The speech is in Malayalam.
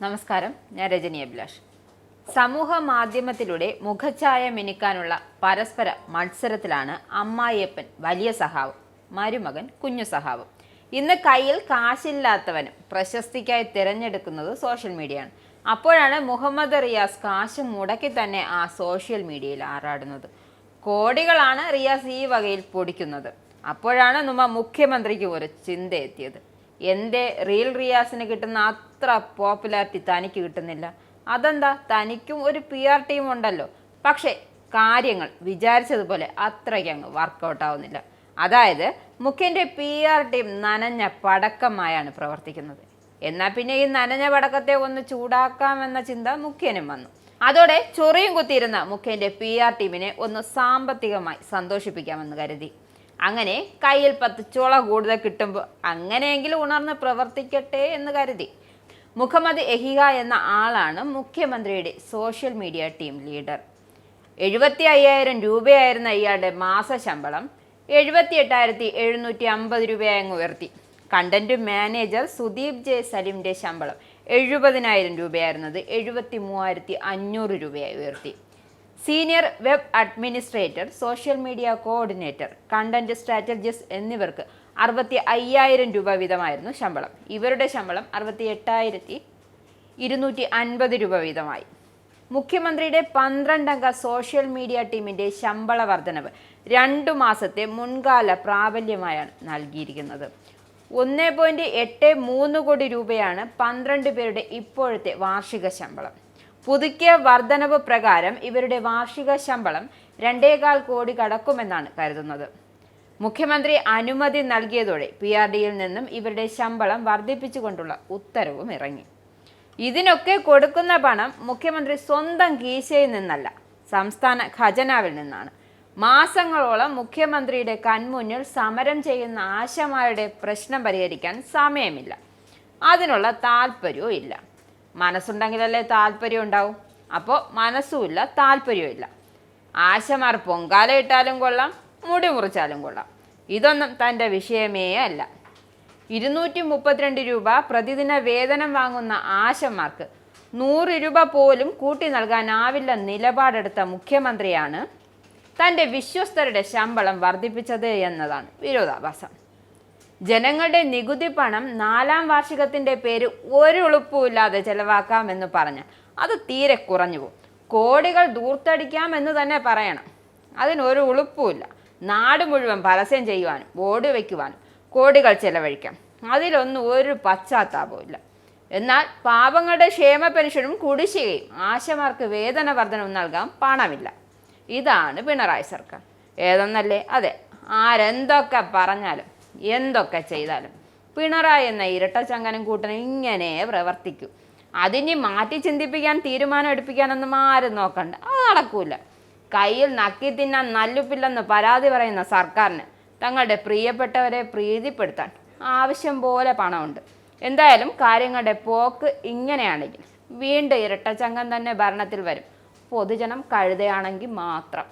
നമസ്കാരം, ഞാൻ രജനി അഭിലാഷ്. സമൂഹ മാധ്യമത്തിലൂടെ മുഖഛായ മിനുക്കാനുള്ള പരസ്പര മത്സരത്തിലാണ് അമ്മായിയപ്പൻ വലിയ സഹാവും മരുമകൻ കുഞ്ഞു സഹാവും. ഇന്ന് കയ്യിൽ കാശില്ലാത്തവനും പ്രശസ്തിക്കായി തിരഞ്ഞെടുക്കുന്നത് സോഷ്യൽ മീഡിയയാണ്. അപ്പോഴാണ് മുഹമ്മദ് റിയാസ് കാശ് മുടക്കി തന്നെ ആ സോഷ്യൽ മീഡിയയിൽ ആറാടുന്നത്. കോടികളാണ് റിയാസ് ഈ വകയിൽ പൊടിക്കുന്നത്. അപ്പോഴാണ് മുഖ്യമന്ത്രിക്ക് ഒരു ചിന്ത എത്തിയത്. എന്തേ റീൽ റിയാസിന് കിട്ടുന്ന അത്ര പോപ്പുലാരിറ്റി തനിക്ക് കിട്ടുന്നില്ല? അതെന്താ, തനിക്കും ഒരു PR ടീം ഉണ്ടല്ലോ. പക്ഷേ കാര്യങ്ങൾ വിചാരിച്ചതുപോലെ അത്രയ്ക്ക് അങ്ങ് വർക്കൗട്ട് ആവുന്നില്ല. അതായത് മുഖ്യൻ്റെ PR ടീം നനഞ്ഞ പടക്കമായാണ് പ്രവർത്തിക്കുന്നത്. എന്നാൽ പിന്നെ ഈ നനഞ്ഞ പടക്കത്തെ ഒന്ന് ചൂടാക്കാമെന്ന ചിന്ത മുഖ്യനും വന്നു. അതോടെ ചൊറിയും കുത്തിയിരുന്ന മുഖ്യൻ്റെ PR ടീമിനെ ഒന്ന് സാമ്പത്തികമായി സന്തോഷിപ്പിക്കാമെന്ന് കരുതി. അങ്ങനെ കയ്യിൽ 10 ചോള കൂടുതൽ കിട്ടുമ്പോൾ അങ്ങനെയെങ്കിലും ഉണർന്ന് പ്രവർത്തിക്കട്ടെ എന്ന് കരുതി. മുഹമ്മദ് എഹിഹ എന്ന ആളാണ് മുഖ്യമന്ത്രിയുടെ സോഷ്യൽ മീഡിയ ടീം ലീഡർ. 75,000 രൂപയായിരുന്ന ഇയാളുടെ മാസ ശമ്പളം 78,750 രൂപയായി അങ്ങ് ഉയർത്തി. കണ്ടന്റ് മാനേജർ സുദീപ് ജെ സലിമിൻ്റെ ശമ്പളം 70,000 രൂപയായിരുന്നത് 73,500 രൂപയായി ഉയർത്തി. Senior web administrator, social media coordinator, content strategist എന്നിവർക്ക് 65,000 രൂപ വീതമായിരുന്നു ശമ്പളം. ഇവരുടെ ശമ്പളം 68,250 രൂപ വീതമായി. മുഖ്യമന്ത്രിയുടെ 12 അംഗ സോഷ്യൽ മീഡിയ ടീമിൻ്റെ ശമ്പള വർധനവ് 2 മാസത്തെ മുൻകാല പ്രാബല്യമായാണ് നൽകിയിരിക്കുന്നത്. 1.83 കോടി രൂപയാണ് 12 പേരുടെ ഇപ്പോഴത്തെ വാർഷിക ശമ്പളം. പുതുക്കിയ വർധനവ് പ്രകാരം ഇവരുടെ വാർഷിക ശമ്പളം 2.25 കോടി കടക്കുമെന്നാണ് കരുതുന്നത്. മുഖ്യമന്ത്രി അനുമതി നൽകിയതോടെ PRDയിൽ നിന്നും ഇവരുടെ ശമ്പളം വർദ്ധിപ്പിച്ചുകൊണ്ടുള്ള ഉത്തരവും ഇറങ്ങി. ഇതിനൊക്കെ കൊടുക്കുന്ന പണം മുഖ്യമന്ത്രി സ്വന്തം കീശയിൽ നിന്നല്ല, സംസ്ഥാന ഖജനാവിൽ നിന്നാണ്. മാസങ്ങളോളം മുഖ്യമന്ത്രിയുടെ കൺമുന്നിൽ സമരം ചെയ്യുന്ന ആശമാരുടെ പ്രശ്നം പരിഹരിക്കാൻ സമയമില്ല, അതിനുള്ള താല്പര്യവും ഇല്ല. മനസ്സുണ്ടെങ്കിലല്ലേ താല്പര്യം ഉണ്ടാവും. അപ്പോൾ മനസ്സുമില്ല, താല്പര്യവും ഇല്ല. ആശമാർ പൊങ്കാല ഇട്ടാലും കൊള്ളാം, മുടി മുറിച്ചാലും കൊള്ളാം. ഇതൊന്നും തൻ്റെ വിഷയമേ അല്ല. 232 രൂപ പ്രതിദിന വേതനം വാങ്ങുന്ന ആശമാർക്ക് 100 രൂപ പോലും കൂട്ടി നൽകാനാവില്ല നിലപാടെടുത്ത മുഖ്യമന്ത്രിയാണ് തൻ്റെ വിശ്വസ്തരുടെ ശമ്പളം വർദ്ധിപ്പിച്ചത് എന്നതാണ് വിരോധാഭാസം. ജനങ്ങളുടെ നികുതി പണം 4ാം വാർഷികത്തിൻ്റെ പേര് ഒരു ഉളുപ്പുമില്ലാതെ ചെലവാക്കാമെന്ന് പറഞ്ഞാൽ അത് തീരെ കുറഞ്ഞു പോകും. കോടികൾ ദൂർത്തടിക്കാമെന്ന് തന്നെ പറയണം. അതിനൊരു ഉളുപ്പുമില്ല. നാട് മുഴുവൻ പരസ്യം ചെയ്യുവാനും ബോർഡ് വയ്ക്കുവാനും കോടികൾ ചെലവഴിക്കാം. അതിലൊന്നും ഒരു പശ്ചാത്താപവും ഇല്ല. എന്നാൽ പാവങ്ങളുടെ ക്ഷേമ പെൻഷനും കുടിശ്ശികയും ആശമാർക്ക് വേതന വർധനവും നൽകാൻ പണമില്ല. ഇതാണ് പിണറായി സർക്കാർ. ഏതെന്നല്ലേ? അതെ, ആരെന്തൊക്കെ പറഞ്ഞാലും എന്തൊക്കെ ചെയ്താലും പിണറായി എന്ന ഇരട്ടച്ചങ്കനും കൂട്ടനും ഇങ്ങനെ പ്രവർത്തിക്കും. അതിനി മാറ്റി ചിന്തിപ്പിക്കാൻ, തീരുമാനം എടുപ്പിക്കാനൊന്നും ആരും നോക്കണ്ട. അത് നടക്കൂല. കയ്യിൽ നക്കി തിന്നാൻ നല്ലുപ്പില്ലെന്ന് പരാതി പറയുന്ന സർക്കാരിന് തങ്ങളുടെ പ്രിയപ്പെട്ടവരെ പ്രീതിപ്പെടുത്താൻ ആവശ്യം പോലെ പണമുണ്ട്. എന്തായാലും കാര്യങ്ങളുടെ പോക്ക് ഇങ്ങനെയാണെങ്കിൽ വീണ്ടും ഇരട്ടച്ചങ്കം തന്നെ ഭരണത്തിൽ വരും. പൊതുജനം കഴുതയാണെങ്കിൽ മാത്രം.